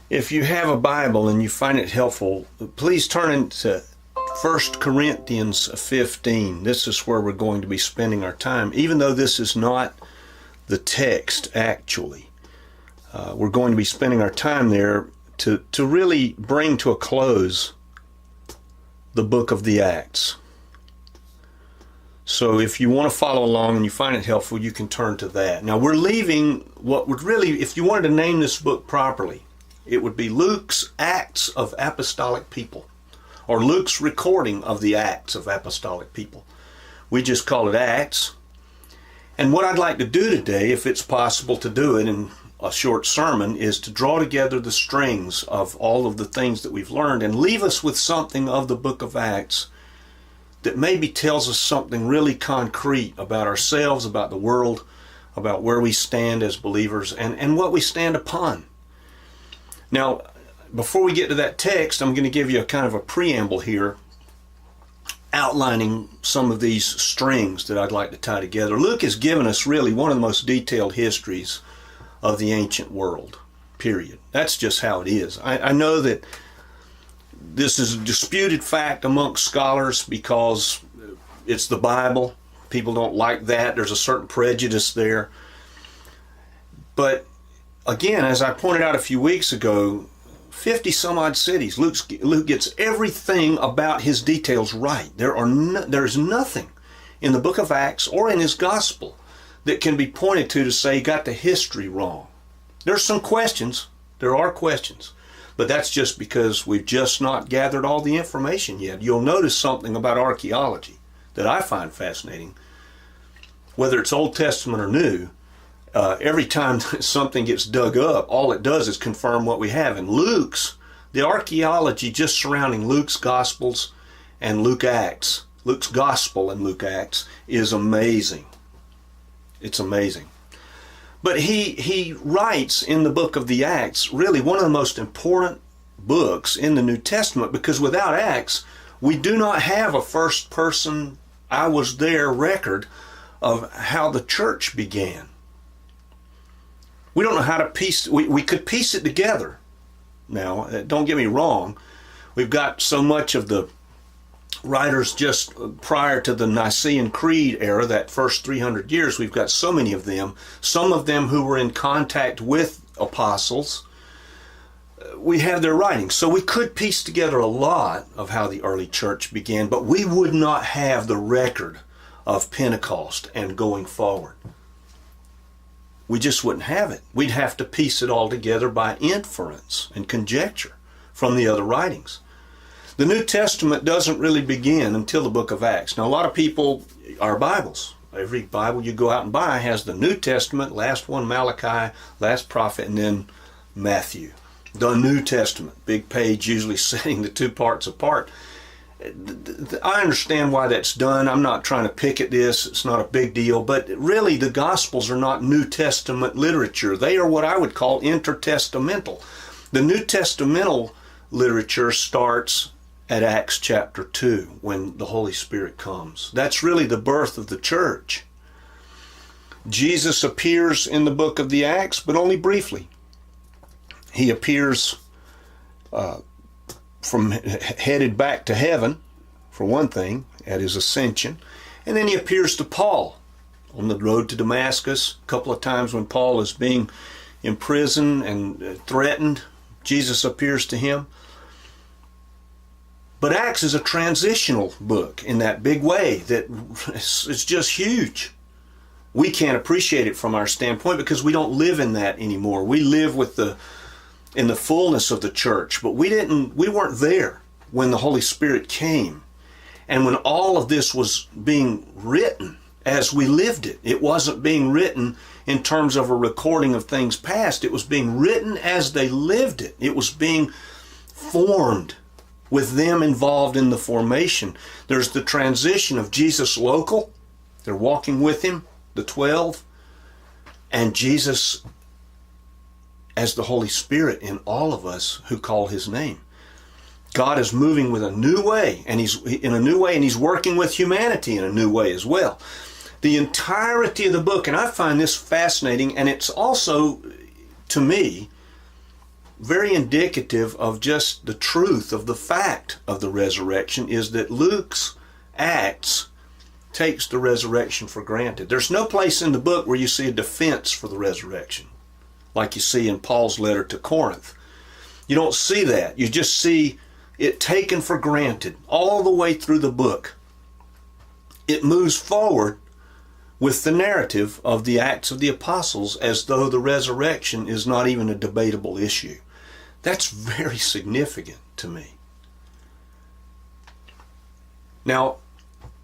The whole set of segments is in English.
If you have a Bible and you find it helpful, please turn into 1 Corinthians 15. This is where we're going to be spending our time, even though this is not the text actually. We're going to be spending our time there to really bring to a close the book of the Acts. So if you want to follow along and you find it helpful, you can turn to that. Now we're leaving what would really, if you wanted to name this book properly, it would be Luke's Acts of Apostolic People, or Luke's recording of the Acts of Apostolic People. We just call it Acts. And what I'd like to do today, if it's possible to do it in a short sermon, is to draw together the strings of all of the things that we've learned and leave us with something of the book of Acts that maybe tells us something really concrete about ourselves, about the world, about where we stand as believers, and what we stand upon. Now, before we get to that text, I'm going to give you a kind of a preamble here, outlining some of these strings that I'd like to tie together. Luke has given us really one of the most detailed histories of the ancient world, period. That's just how it is. I know that this is a disputed fact amongst scholars because it's the Bible. People don't like that. There's a certain prejudice there. But again, as I pointed out a few weeks ago, 50 some odd cities. Luke gets everything about his details right. There's nothing in the book of Acts or in his gospel that can be pointed to say he got the history wrong. There's some questions. There are questions. But that's just because we've just not gathered all the information yet. You'll notice something about archaeology that I find fascinating. Whether it's Old Testament or New, every time something gets dug up, all it does is confirm what we have. And the archaeology just surrounding Luke's Gospels and Luke's Gospel and Luke Acts is amazing. It's amazing. But he writes in the book of the Acts really one of the most important books in the New Testament, because without Acts, we do not have a first person, I was there record of how the church began. We don't know how to we could piece it together. Now, don't get me wrong. We've got so much of the writers just prior to the Nicene Creed era, that first 300 years, we've got so many of them. Some of them who were in contact with apostles. We have their writings. So we could piece together a lot of how the early church began, but we would not have the record of Pentecost and going forward. We just wouldn't have it. We'd have to piece it all together by inference and conjecture from the other writings. The New Testament doesn't really begin until the book of Acts. Now, a lot of people, our Bibles, every Bible you go out and buy has the New Testament, last one Malachi, last prophet, and then Matthew. The New Testament, big page, usually setting the two parts apart. I understand why that's done. I'm not trying to pick at this. It's not a big deal. But really, the Gospels are not New Testament literature. They are what I would call intertestamental. The New Testamental literature starts at Acts chapter 2, when the Holy Spirit comes. That's really the birth of the church. Jesus appears in the book of the Acts, but only briefly. He appears headed back to heaven, for one thing, at his ascension. And then he appears to Paul on the road to Damascus. A couple of times when Paul is being imprisoned and threatened, Jesus appears to him. But Acts is a transitional book in that big way that it's just huge. We can't appreciate it from our standpoint because we don't live in that anymore. We live in the fullness of the church, but we weren't there when the Holy Spirit came. And when all of this was being written as we lived it, it wasn't being written in terms of a recording of things past. It was being written as they lived it. It was being formed with them involved in the formation. There's the transition of Jesus local. They're walking with him, the 12, and Jesus as the Holy Spirit in all of us who call his name. God is moving with a new way, and he's working with humanity in a new way as well. The entirety of the book, and I find this fascinating, and it's also, to me, very indicative of just the truth of the fact of the resurrection is that Luke's Acts takes the resurrection for granted. There's no place in the book where you see a defense for the resurrection, like you see in Paul's letter to Corinth. You don't see that. You just see it taken for granted all the way through the book. It moves forward with the narrative of the Acts of the Apostles as though the resurrection is not even a debatable issue. That's very significant to me. Now,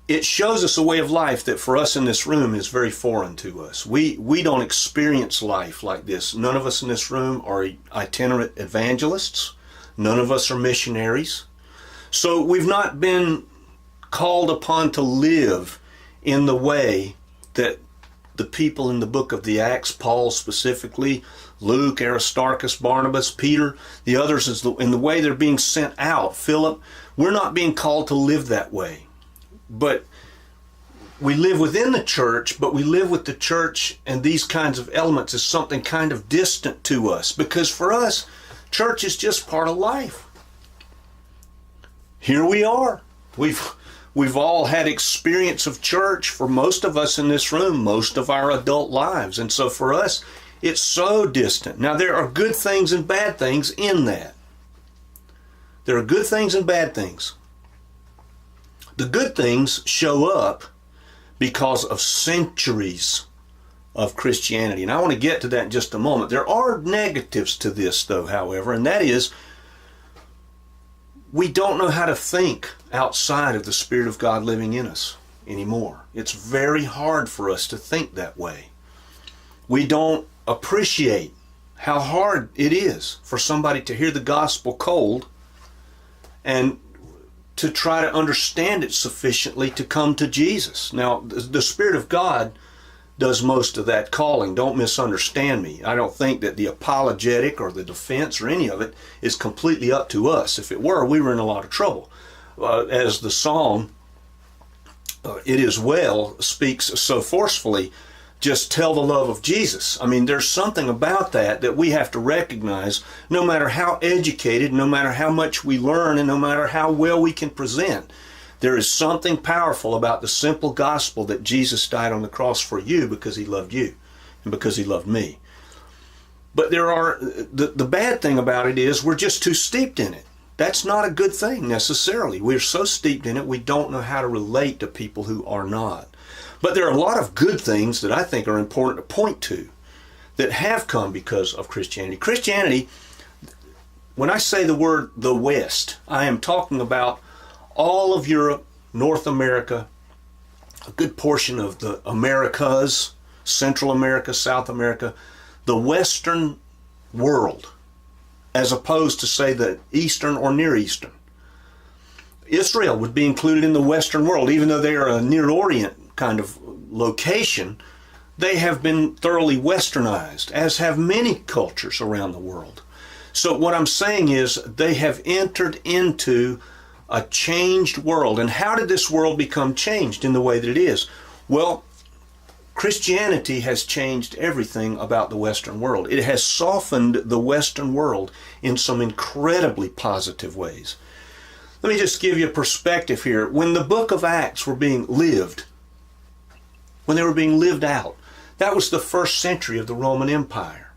it shows us a way of life that for us in this room is very foreign to us. We don't experience life like this. None of us in this room are itinerant evangelists. None of us are missionaries. So we've not been called upon to live in the way that the people in the book of the Acts, Paul specifically, Luke, Aristarchus, Barnabas, Peter, the others, in the way they're being sent out, Philip, we're not being called to live that way. But we live within the church, but we live with the church and these kinds of elements as something kind of distant to us. Because for us, church is just part of life. Here we are. We've all had experience of church, for most of us in this room, most of our adult lives. And so for us, it's so distant. Now, there are good things and bad things in that. There are good things and bad things. The good things show up because of centuries of Christianity. And I want to get to that in just a moment. There are negatives to this, though, however, and that is we don't know how to think outside of the Spirit of God living in us anymore. It's very hard for us to think that way. We don't appreciate how hard it is for somebody to hear the gospel cold and to try to understand it sufficiently to come to Jesus. Now, the Spirit of God does most of that calling. Don't misunderstand me. I don't think that the apologetic or the defense or any of it is completely up to us. If it were, we were in a lot of trouble. As the song, It Is Well, speaks so forcefully, just tell the love of Jesus. I mean, there's something about that we have to recognize, no matter how educated, no matter how much we learn, and no matter how well we can present. There is something powerful about the simple gospel that Jesus died on the cross for you because he loved you and because he loved me. But the bad thing about it is we're just too steeped in it. That's not a good thing necessarily. We're so steeped in it we don't know how to relate to people who are not. But there are a lot of good things that I think are important to point to that have come because of Christianity. Christianity, when I say the word the West, I am talking about all of Europe, North America, a good portion of the Americas, Central America, South America, the Western world, as opposed to, say, the Eastern or Near Eastern. Israel would be included in the Western world, even though they are a Near Orient kind of location. They have been thoroughly westernized, as have many cultures around the world. So what I'm saying is they have entered into a changed world. And how did this world become changed in the way that it is? Well, Christianity has changed everything about the Western world. It has softened the Western world in some incredibly positive ways. Let me just give you a perspective here. When the book of Acts were being lived, when they were being lived out, that was the first century of the Roman Empire.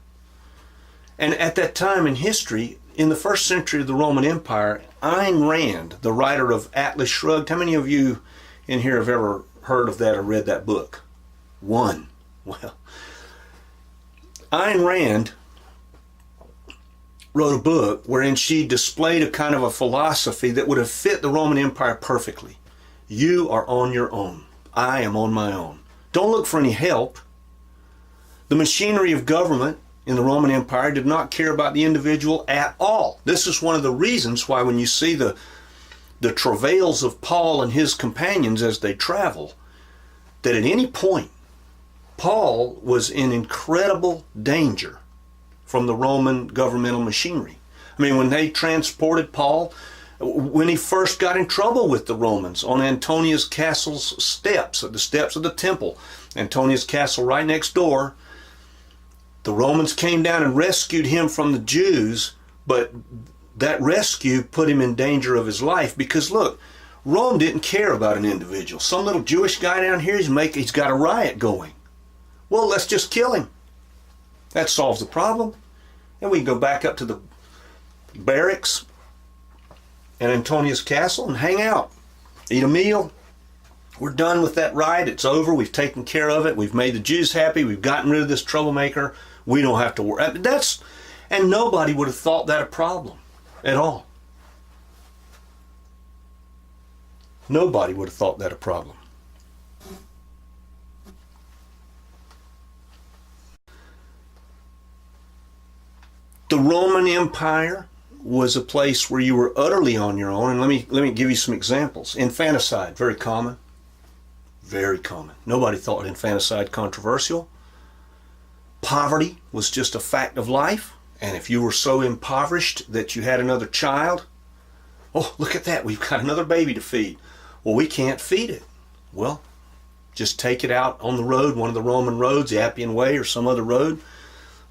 And at that time in history, in the first century of the Roman Empire, Ayn Rand, the writer of Atlas Shrugged, how many of you in here have ever heard of that or read that book? One. Well, Ayn Rand wrote a book wherein she displayed a kind of a philosophy that would have fit the Roman Empire perfectly. You are on your own. I am on my own. Don't look for any help. The machinery of government in the Roman Empire did not care about the individual at all. This is one of the reasons why when you see the travails of Paul and his companions as they travel, that at any point Paul was in incredible danger from the Roman governmental machinery. I mean, when they transported Paul, when he first got in trouble with the Romans on Antonia's castle's steps, at the steps of the temple, Antonia's castle right next door, the Romans came down and rescued him from the Jews But that rescue put him in danger of his life because, look, Rome didn't care about an individual. Some little Jewish guy down here, he's got a riot going. Well, let's just kill him. That solves the problem. And we can go back up to the barracks and Antonia's castle and hang out, eat a meal. We're done with that riot. It's over. We've taken care of it. We've made the Jews happy. We've gotten rid of this troublemaker. We don't have to worry. And nobody would have thought that a problem at all. Nobody would have thought that a problem. The Roman Empire was a place where you were utterly on your own. And let me give you some examples. Infanticide, very common. Very common. Nobody thought infanticide controversial. Poverty was just a fact of life. And if you were so impoverished that you had another child, oh, look at that, we've got another baby to feed. Well, we can't feed it. Well, just take it out on the road, one of the Roman roads, the Appian Way or some other road,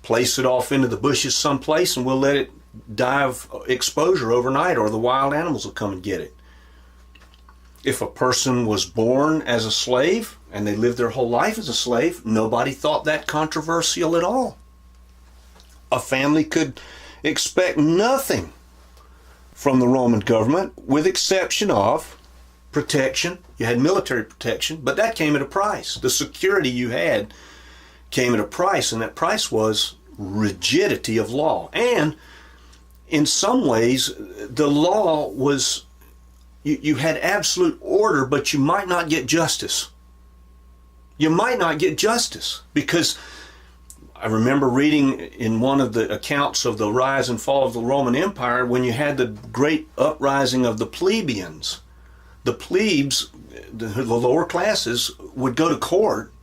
place it off into the bushes someplace, and we'll let it die of exposure overnight, or the wild animals will come and get it. If a person was born as a slave and they lived their whole life as a slave, nobody thought that controversial at all. A family could expect nothing from the Roman government with exception of protection. You had military protection, but that came at a price. The security you had came at a price, and that price was rigidity of law. And in some ways, the law was, you had absolute order, but you might not get justice. You might not get justice because I remember reading in one of the accounts of the rise and fall of the Roman Empire, when you had the great uprising of the plebeians, the plebes, the lower classes, would go to court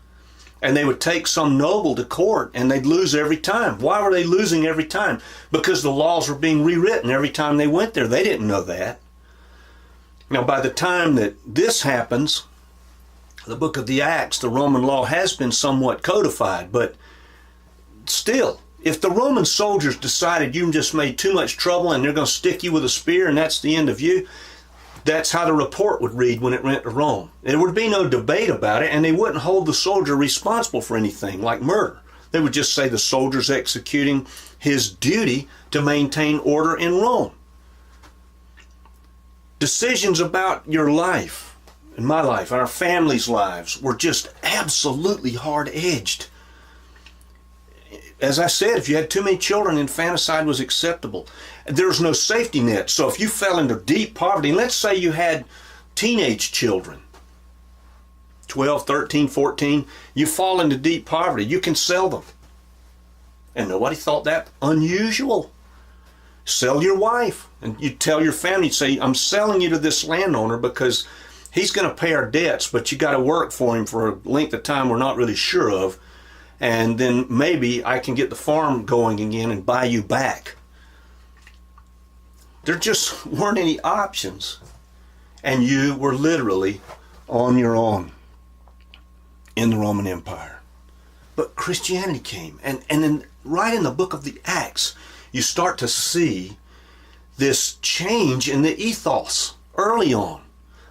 and they would take some noble to court and they'd lose every time. Why were they losing every time? Because the laws were being rewritten every time they went there. They didn't know that. Now, by the time that this happens, the book of the Acts, the Roman law has been somewhat codified, but still, if the Roman soldiers decided you just made too much trouble and they're going to stick you with a spear and that's the end of you, that's how the report would read when it went to Rome. There would be no debate about it, and they wouldn't hold the soldier responsible for anything like murder. They would just say the soldier's executing his duty to maintain order in Rome. Decisions about your life, and my life, and our families' lives, were just absolutely hard-edged. As I said, if you had too many children, infanticide was acceptable. There was no safety net. So if you fell into deep poverty, and let's say you had teenage children, 12, 13, 14, you fall into deep poverty, you can sell them. And nobody thought that unusual. Sell your wife. And you tell your family, you'd say, I'm selling you to this landowner because he's going to pay our debts, but you got to work for him for a length of time we're not really sure of. And then maybe I can get the farm going again and buy you back. There just weren't any options. And you were literally on your own in the Roman Empire. But Christianity came. And then right in the book of the Acts, you start to see this change in the ethos early on.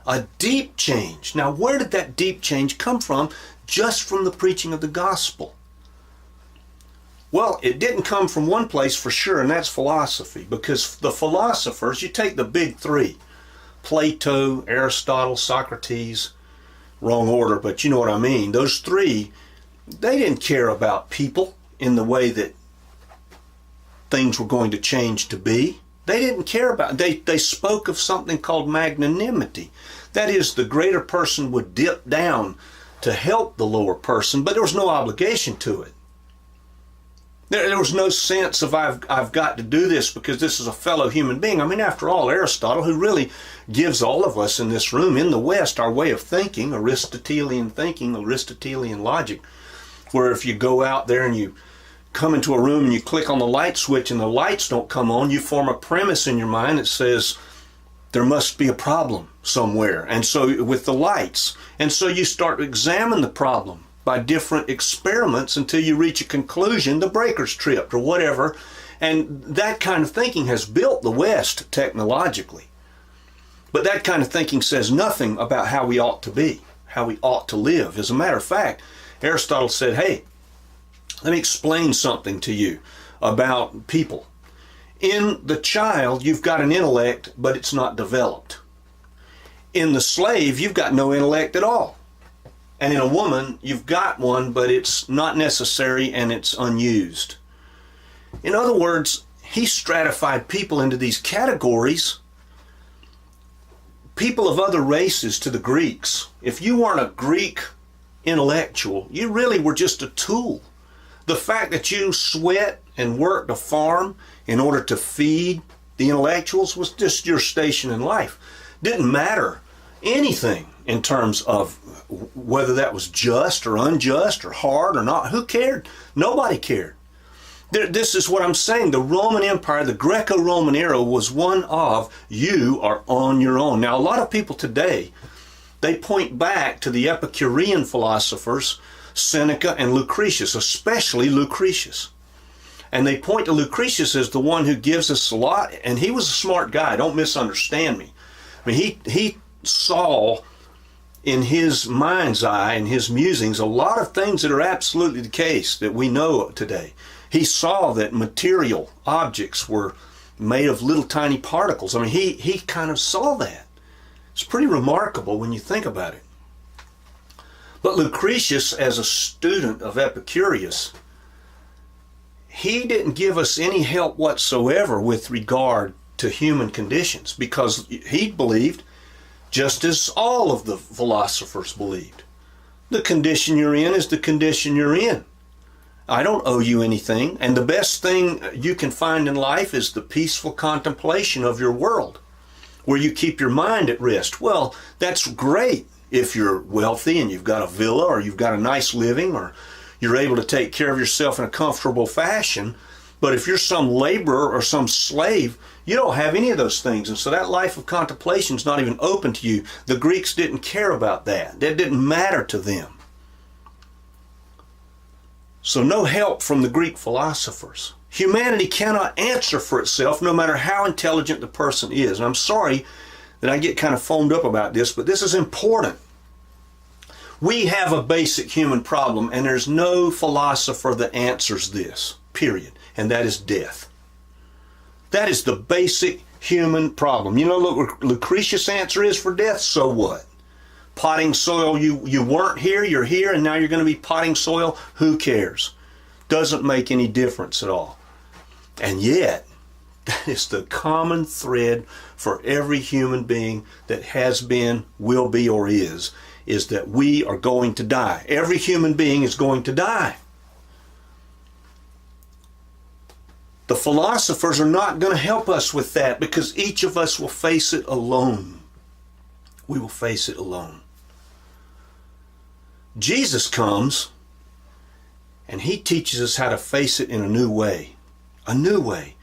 A deep change. Now, where did that deep change come from? Just from the preaching of the gospel. Well, it didn't come from one place for sure, and that's philosophy. Because the philosophers, you take the big three, Plato, Aristotle, Socrates, wrong order, but you know what I mean. Those three, they didn't care about people in the way that things were going to change to be. They didn't care about it. They spoke of something called magnanimity. That is, the greater person would dip down to help the lower person, but there was no obligation to it. There was no sense of I've got to do this because this is a fellow human being. I mean, after all, Aristotle, who really gives all of us in this room in the West our way of thinking, Aristotelian logic, where if you go out there and you come into a room and you click on the light switch and the lights don't come on, you form a premise in your mind that says there must be a problem somewhere. And so with the lights, and so you start to examine the problem by different experiments until you reach a conclusion, the breaker's tripped or whatever, And that kind of thinking has built the West technologically. But that kind of thinking says nothing about how we ought to be, how we ought to live. As a matter of fact, Aristotle said, hey, let me explain something to you about people. In the child, you've got an intellect, but it's not developed. In the slave, you've got no intellect at all. And in a woman, you've got one, but it's not necessary and it's unused. In other words, he stratified people into these categories. People of other races to the Greeks. If you weren't a Greek intellectual, you really were just a tool. The fact that you sweat and worked a farm in order to feed the intellectuals was just your station in life. Didn't matter anything in terms of whether that was just or unjust or hard or not. Who cared? Nobody cared. This is what I'm saying. The Roman Empire, the Greco-Roman era, was one of you are on your own. Now, a lot of people today, they point back to the Epicurean philosophers, Seneca and Lucretius, especially Lucretius. And they point to Lucretius as the one who gives us a lot, and he was a smart guy. Don't misunderstand me. I mean, he saw in his mind's eye and his musings a lot of things that are absolutely the case that we know today. He saw that material objects were made of little tiny particles. I mean, he kind of saw that. It's pretty remarkable when you think about it. But Lucretius, as a student of Epicurus, he didn't give us any help whatsoever with regard to human conditions, because he believed, just as all of the philosophers believed, the condition you're in is the condition you're in. I don't owe you anything, and the best thing you can find in life is the peaceful contemplation of your world, where you keep your mind at rest. Well, that's great if you're wealthy and you've got a villa or you've got a nice living or you're able to take care of yourself in a comfortable fashion. But if you're some laborer or some slave, you don't have any of those things. And so that life of contemplation is not even open to you. The Greeks didn't care about that. That didn't matter to them. So no help from the Greek philosophers. Humanity cannot answer for itself no matter how intelligent the person is. And I'm sorry that I get kind of foamed up about this, but this is important. We have a basic human problem, and there's no philosopher that answers this, period. And that is death. That is the basic human problem. You know what Lucretius' answer is for death? So what? Potting soil, you weren't here, you're here, and now you're going to be potting soil. Who cares? Doesn't make any difference at all. And yet, that is the common thread for every human being that has been, will be, or is that we are going to die. Every human being is going to die. The philosophers are not going to help us with that, because each of us will face it alone. We will face it alone. Jesus comes and he teaches us how to face it in a new way. A new way.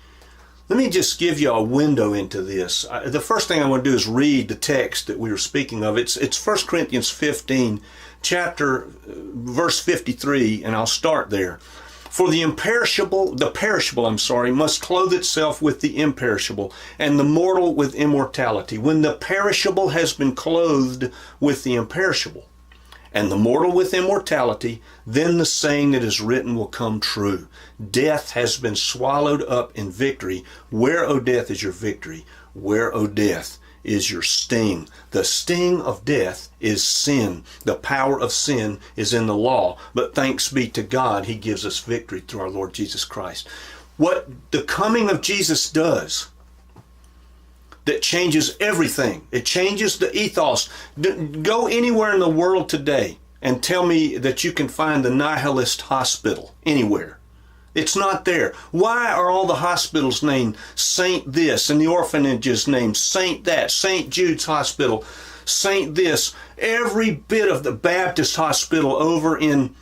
Let me just give you a window into this. The first thing I want to do is read the text that we were speaking of. It's 1 Corinthians 15, verse 53, and I'll start there. For the perishable, must clothe itself with the imperishable, and the mortal with immortality. When the perishable has been clothed with the imperishable, and the mortal with immortality, then the saying that is written will come true. Death has been swallowed up in victory. Where, O death, is your victory? Where, O death, is your sting? The sting of death is sin. The power of sin is in the law. But thanks be to God, he gives us victory through our Lord Jesus Christ. What the coming of Jesus does, that changes everything. It changes the ethos. Go anywhere in the world today and tell me that you can find the nihilist hospital anywhere. It's not there. Why are all the hospitals named Saint this and the orphanages named Saint that? St. Jude's Hospital, Saint this. Every bit of the Baptist hospital over in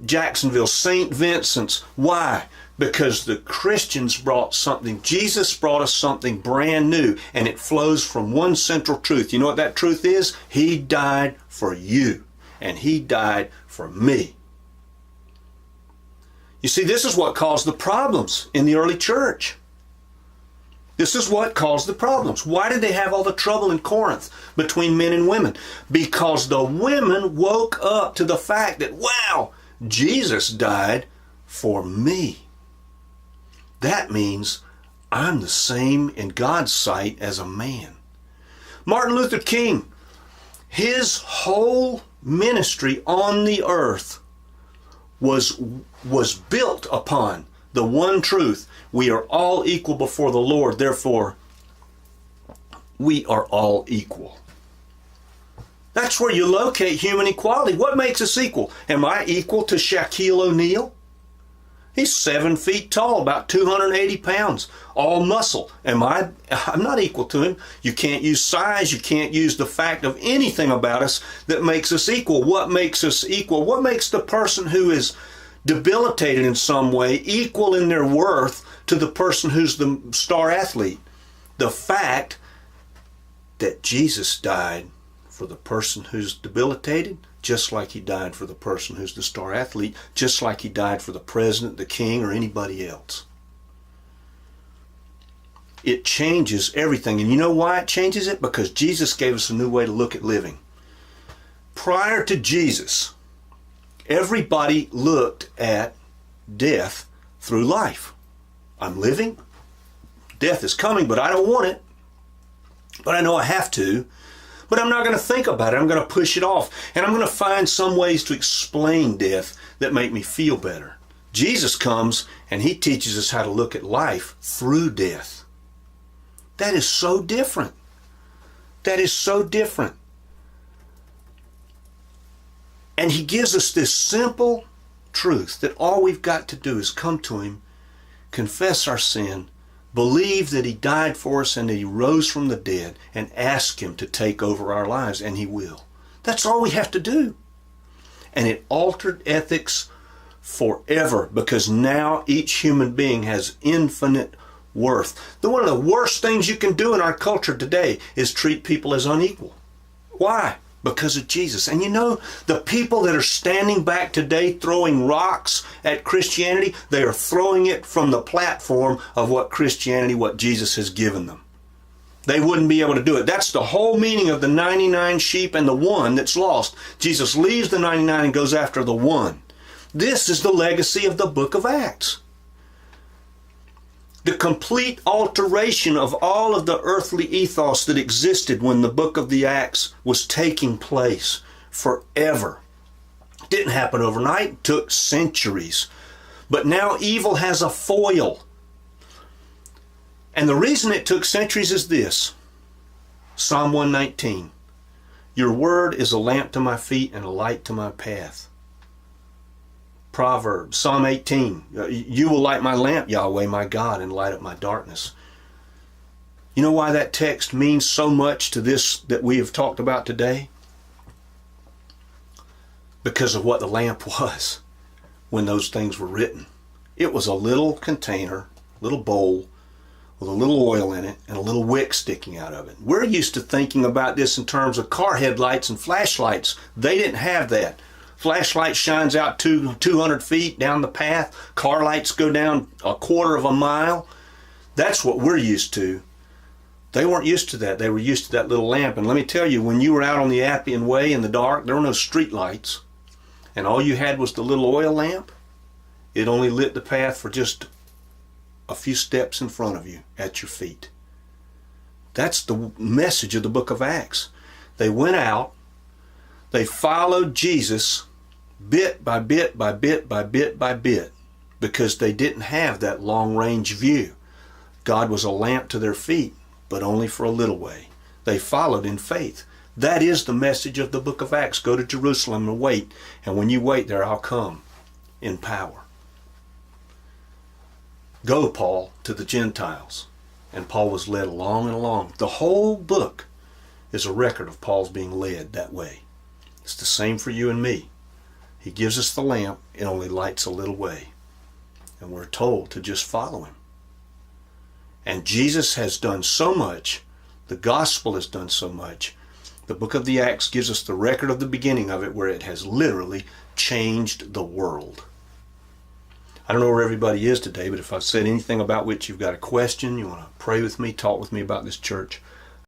Jacksonville, St. Vincent's. Why? Because the Christians brought something. Jesus brought us something brand new, and it flows from one central truth. You know what that truth is? He died for you, and he died for me. You You see, this is what caused the problems in the early church. This is what caused the problems. Why did they have all the trouble in Corinth between men and women? Because the women woke up to the fact that, wow, Jesus died for me. That means I'm the same in God's sight as a man. Martin Luther King, his whole ministry on the earth was built upon the one truth: we are all equal before the Lord, therefore we are all equal. That's where you locate human equality. What makes us equal? Am I equal to Shaquille O'Neal? He's 7 feet tall, about 280 pounds, all muscle. I'm not equal to him. You can't use size. You can't use the fact of anything about us that makes us equal. What makes us equal? What makes the person who is debilitated in some way equal in their worth to the person who's the star athlete? The fact that Jesus died for the person who's debilitated, just like he died for the person who's the star athlete, just like he died for the president, the king, or anybody else. It changes everything. And you know why it changes it? Because Jesus gave us a new way to look at living. Prior to Jesus, everybody looked at death through life. I'm living, death is coming, but I don't want it. But I know I have to. But I'm not going to think about it. I'm going to push it off. And I'm going to find some ways to explain death that make me feel better. Jesus comes and he teaches us how to look at life through death. That is so different. That is so different. And he gives us this simple truth that all we've got to do is come to him, confess our sin, believe that he died for us and that he rose from the dead, and ask him to take over our lives, and he will. That's all we have to do. And it altered ethics forever, because now each human being has infinite worth. One of the worst things you can do in our culture today is treat people as unequal. Why? Because of Jesus. And you know, the people that are standing back today throwing rocks at Christianity, they are throwing it from the platform of what Christianity, what Jesus has given them. They wouldn't be able to do it. That's the whole meaning of the 99 sheep and the one that's lost. Jesus leaves the 99 and goes after the one. This is the legacy of the book of Acts. The complete alteration of all of the earthly ethos that existed when the book of the Acts was taking place forever. It didn't happen overnight. It took centuries. But now evil has a foil. And the reason it took centuries is this. Psalm 119. Your word is a lamp to my feet and a light to my path. Proverbs, Psalm 18, you will light my lamp, Yahweh, my God, and light up my darkness. You know why that text means so much to this that we have talked about today? Because of what the lamp was when those things were written. It was a little container, little bowl, with a little oil in it and a little wick sticking out of it. We're used to thinking about this in terms of car headlights and flashlights. They didn't have that. Flashlight shines out 200 feet down the path. Car lights go down a quarter of a mile. That's what we're used to. They weren't used to that. They were used to that little lamp. And let me tell you, when you were out on the Appian Way in the dark, there were no street lights. And all you had was the little oil lamp. It only lit the path for just a few steps in front of you, at your feet. That's the message of the book of Acts. They went out. They followed Jesus bit by bit by bit by bit by bit, because they didn't have that long-range view. God was a lamp to their feet, but only for a little way. They followed in faith. That is the message of the book of Acts. Go to Jerusalem and wait, and when you wait there, I'll come in power. Go, Paul, to the Gentiles. And Paul was led along and along. The whole book is a record of Paul's being led that way. It's the same for you and me. He gives us the lamp, it only lights a little way. And we're told to just follow him. And Jesus has done so much. The gospel has done so much. The book of the Acts gives us the record of the beginning of it, where it has literally changed the world. I don't know where everybody is today, but if I've said anything about which you've got a question, you want to pray with me, talk with me about this church,